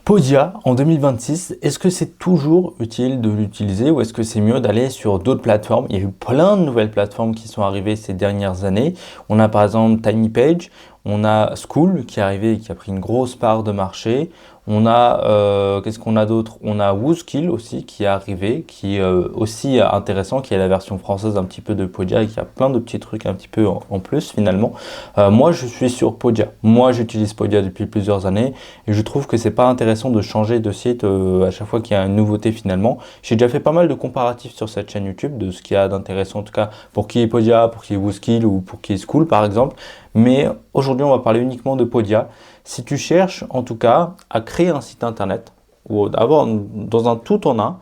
Podia en 2026, est-ce que c'est toujours utile de l'utiliser ou est-ce que c'est mieux d'aller sur d'autres plateformes? Il y a eu plein de nouvelles plateformes qui sont arrivées ces dernières années. On a par exemple TinyPage, on a Skool qui est arrivé et qui a pris une grosse part de marché. On a, qu'est-ce qu'on a d'autre? On a WooSkill aussi qui est arrivé, qui est aussi intéressant, qui est la version française un petit peu de Podia et qui a plein de petits trucs un petit peu en plus finalement. Moi je suis sur Podia. Moi j'utilise Podia depuis plusieurs années et je trouve que c'est pas intéressant de changer de site à chaque fois qu'il y a une nouveauté finalement. J'ai déjà fait pas mal de comparatifs sur cette chaîne YouTube de ce qu'il y a d'intéressant en tout cas pour qui est Podia, pour qui est WooSkill ou pour qui est Skool par exemple. Mais aujourd'hui on va parler uniquement de Podia. Si tu cherches en tout cas à créer un site internet ou d'avoir dans un tout en un,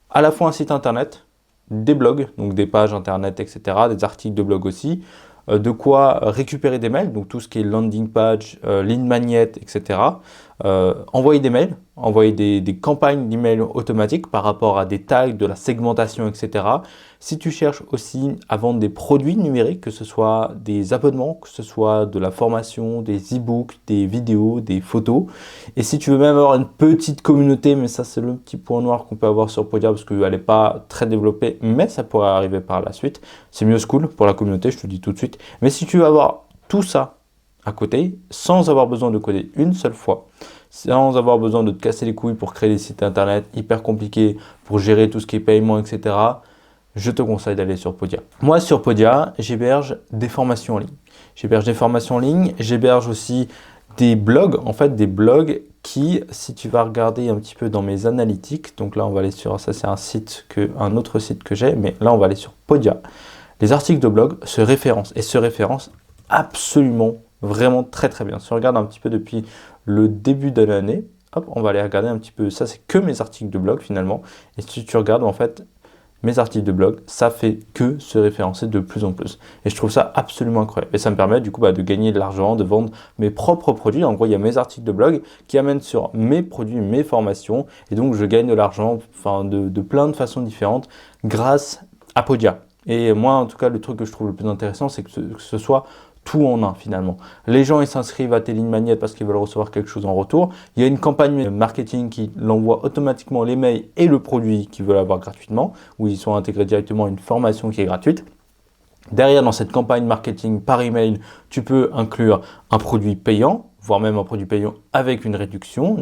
à la fois un site internet, des blogs, donc des pages internet, etc., des articles de blog aussi, de quoi récupérer des mails, donc tout ce qui est landing page, lead magnet, etc. Envoyer des mails, envoyer des campagnes d'emails automatiques par rapport à des tags, de la segmentation, etc. Si tu cherches aussi à vendre des produits numériques, que ce soit des abonnements, que ce soit de la formation, des e-books, des vidéos, des photos, et si tu veux même avoir une petite communauté, mais ça c'est le petit point noir qu'on peut avoir sur Podia parce qu'elle n'est pas très développée, mais ça pourrait arriver par la suite, c'est mieux Skool pour la communauté, je te le dis tout de suite. Mais si tu veux avoir tout ça à côté, sans avoir besoin de coder une seule fois, sans avoir besoin de te casser les couilles pour créer des sites internet hyper compliqués, pour gérer tout ce qui est paiement, etc., je te conseille d'aller sur Podia. Moi, sur Podia, j'héberge des formations en ligne. J'héberge des formations en ligne, j'héberge aussi des blogs, en fait des blogs qui, si tu vas regarder un petit peu dans mes analytiques, donc là on va aller sur, ça c'est un autre site que j'ai, mais là on va aller sur Podia. Les articles de blog se référencent et se référencent absolument, vraiment très très bien. Si on regarde un petit peu depuis le début de l'année, hop, on va aller regarder un petit peu, ça c'est que mes articles de blog finalement, et si tu regardes en fait, mes articles de blog, ça fait que se référencer de plus en plus. Et je trouve ça absolument incroyable. Et ça me permet du coup de gagner de l'argent, de vendre mes propres produits. En gros, il y a mes articles de blog qui amènent sur mes produits, mes formations. Et donc, je gagne de l'argent de plein de façons différentes grâce à Podia. Et moi, en tout cas, le truc que je trouve le plus intéressant, c'est que ce soit tout en un finalement. Les gens ils s'inscrivent à tes lignes magnet parce qu'ils veulent recevoir quelque chose en retour. Il y a une campagne marketing qui l'envoie automatiquement les mails et le produit qu'ils veulent avoir gratuitement, où ils sont intégrés directement à une formation qui est gratuite. Derrière, dans cette campagne marketing par email, tu peux inclure un produit payant, voire même un produit payant avec une réduction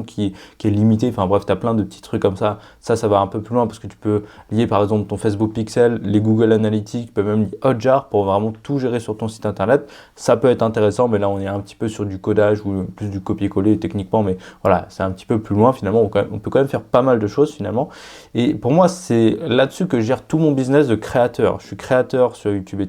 qui est limitée. Enfin bref, tu as plein de petits trucs comme ça. Ça va un peu plus loin parce que tu peux lier par exemple ton Facebook Pixel, les Google Analytics, tu peux même lier Hotjar pour vraiment tout gérer sur ton site internet. Ça peut être intéressant, mais là on est un petit peu sur du codage ou plus du copier-coller techniquement, mais voilà, c'est un petit peu plus loin finalement. On peut quand même faire pas mal de choses finalement. Et pour moi, c'est là-dessus que je gère tout mon business de créateur. Je suis créateur sur YouTube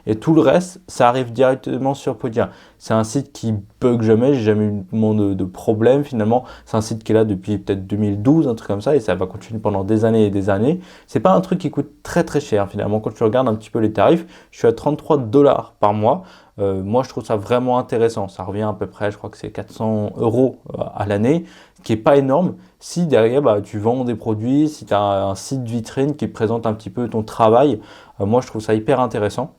et tout le reste, ça arrive directement sur Podia. C'est un site qui bug jamais, j'ai jamais eu de problème finalement. C'est un site qui est là depuis peut-être 2012, un truc comme ça, et ça va continuer pendant des années et des années. C'est pas un truc qui coûte très très cher finalement. Quand tu regardes un petit peu les tarifs, je suis à 33 $ par mois. Moi, je trouve ça vraiment intéressant. Ça revient à peu près, je crois que c'est 400 € à l'année, ce qui est pas énorme. Si derrière, tu vends des produits, si tu as un site vitrine qui présente un petit peu ton travail, moi, je trouve ça hyper intéressant.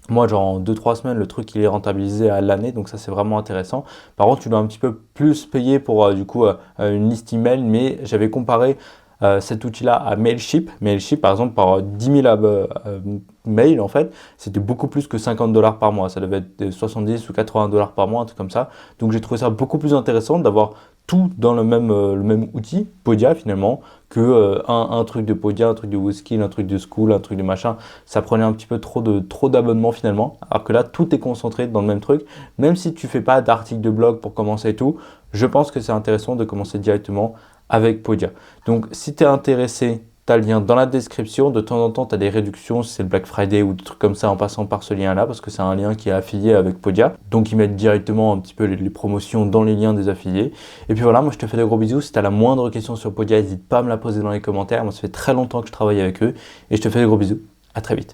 Moi, genre en 2-3 semaines, le truc il est rentabilisé à l'année, donc ça c'est vraiment intéressant. Par contre, tu dois un petit peu plus payer pour une liste email, mais j'avais comparé cet outil-là à Mailchimp. Mailchimp, par exemple, par 10 000 mails, en fait, c'était beaucoup plus que 50 $ par mois. Ça devait être 70 ou 80 $ par mois, un truc comme ça. Donc j'ai trouvé ça beaucoup plus intéressant d'avoir tout dans le même outil, Podia finalement, que un truc de Podia, un truc de WooSkill, un truc de Skool, un truc de machin. Ça prenait un petit peu trop d'abonnements finalement. Alors que là, tout est concentré dans le même truc. Même si tu fais pas d'article de blog pour commencer et tout, je pense que c'est intéressant de commencer directement avec Podia. Donc si tu es intéressé, tu as le lien dans la description. De temps en temps, tu as des réductions si c'est le Black Friday ou des trucs comme ça en passant par ce lien-là parce que c'est un lien qui est affilié avec Podia. Donc ils mettent directement un petit peu les promotions dans les liens des affiliés. Et puis voilà, moi je te fais de gros bisous. Si tu as la moindre question sur Podia, n'hésite pas à me la poser dans les commentaires. Moi ça fait très longtemps que je travaille avec eux et je te fais de gros bisous. À très vite.